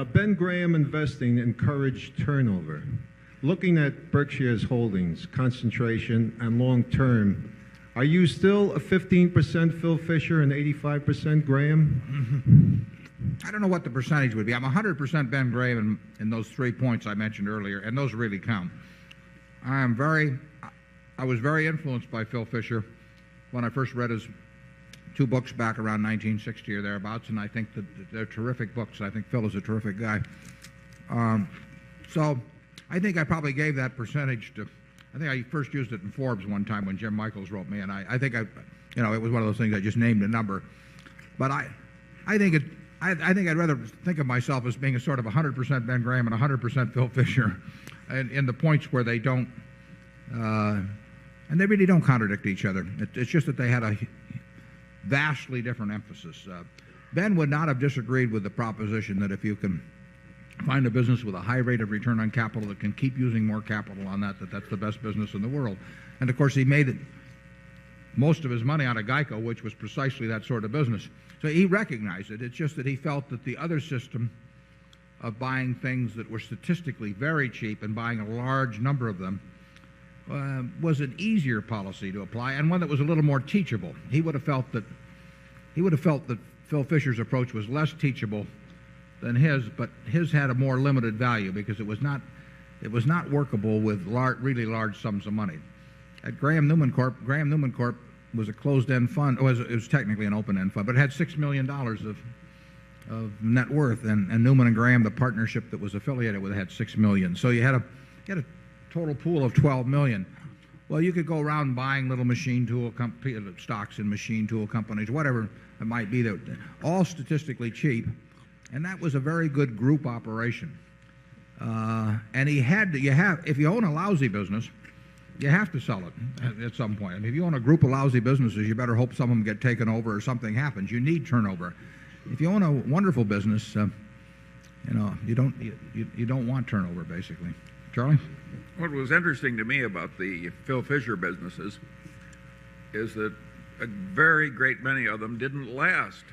Ben Graham investing encouraged turnover. Looking at Berkshire's holdings, concentration, and long-term, are you still a 15% Phil Fisher and 85% Graham? I don't know what the percentage would be. I'm 100% Ben Graham in those 3 points I mentioned earlier, and those really count. I was very influenced by Phil Fisher when I first read his 2 books back around 1960 or thereabouts, and I think that they're terrific books. I think Phil is a terrific guy. So I think I probably gave that percentage to, I think I first used it in Forbes one time when Jim Michaels wrote me, and I think it was one of those things I just named a number. But I think I'd rather think of myself as being a sort of 100% Ben Graham and 100% Phil Fisher in the points where they don't, and they really don't contradict each other. It's just that they had a vastly different emphasis. Ben would not have disagreed with the proposition that if you can find a business with a high rate of return on capital that can keep using more capital on that's the best business in the world. And of course he made most of his money out of GEICO, which was precisely that sort of business. So he recognized it. It's just that he felt that the other system of buying things that were statistically very cheap and buying a large number of them was an easier policy to apply, and one that was a little more teachable. He would have felt that Phil Fisher's approach was less teachable than his, but his had a more limited value because it was not workable with really large sums of money. At Graham Newman Corp was a closed-end fund. It was technically an open-end fund, but it had $6 million of net worth, and Newman and Graham, the partnership that was affiliated with it, had $6 million. So you had a total pool of $12 million. Well, you could go around buying little machine tool stocks in machine tool companies, whatever it might be, that all statistically cheap, and that was a very good group operation. And if you own a lousy business, you have to sell it at some point. I mean, if you own a group of lousy businesses, you better hope some of them get taken over or something happens. You need turnover. If you own a wonderful business, you don't want turnover, basically. Charlie? What was interesting to me about the Phil Fisher businesses is that a very great many of them didn't last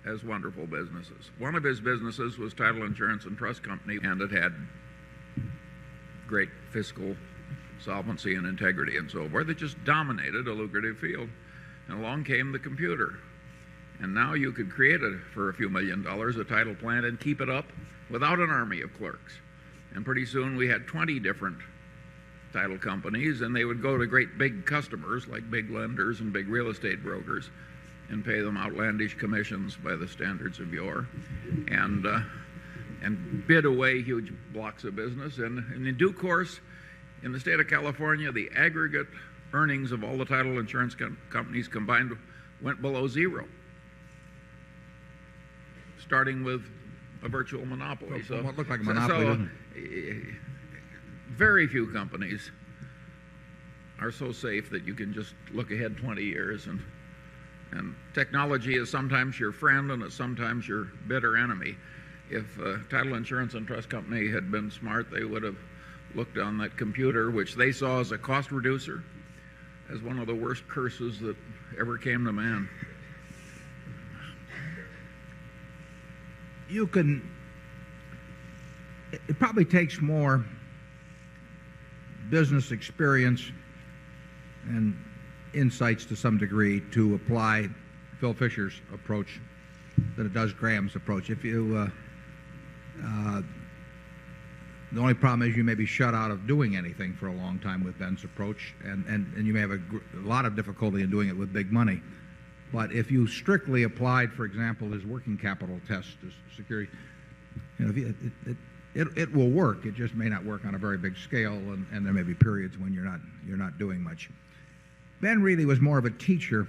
as wonderful businesses. One of his businesses was Title Insurance and Trust Company, and it had great fiscal solvency and integrity and so forth. It just dominated a lucrative field. And along came the computer. And now you could create for a few $1 million a title plant and keep it up without an army of clerks. And pretty soon we had 20 different title companies, and they would go to great big customers like big lenders and big real estate brokers and pay them outlandish commissions by the standards of yore, and bid away huge blocks of business. And in due course, in the state of California, the aggregate earnings of all the title insurance companies combined went below zero, starting with a virtual monopoly. So what looked like a monopoly. Very few companies are so safe that you can just look ahead 20 years. And technology is sometimes your friend and it's sometimes your bitter enemy. If Title Insurance and Trust Company had been smart, they would have looked on that computer, which they saw as a cost reducer, as one of the worst curses that ever came to man. It probably takes more business experience and insights to some degree to apply Phil Fisher's approach than it does Graham's approach. The only problem is you may be shut out of doing anything for a long time with Ben's approach, and you may have a lot of difficulty in doing it with big money. But if you strictly applied, for example, his working capital test to security, it will work. It just may not work on a very big scale, and there may be periods when you're not doing much. Ben really was more of a teacher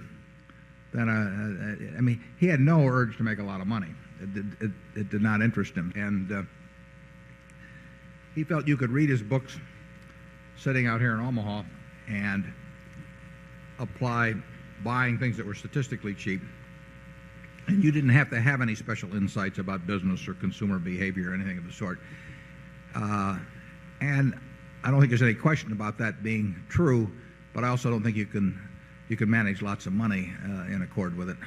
than he had no urge to make a lot of money. It did not interest him, and he felt you could read his books sitting out here in Omaha and apply buying things that were statistically cheap, and you didn't have to have any special insights about business or consumer behavior or anything of the sort. And I don't think there's any question about that being true, but I also don't think you can manage lots of money in accord with it.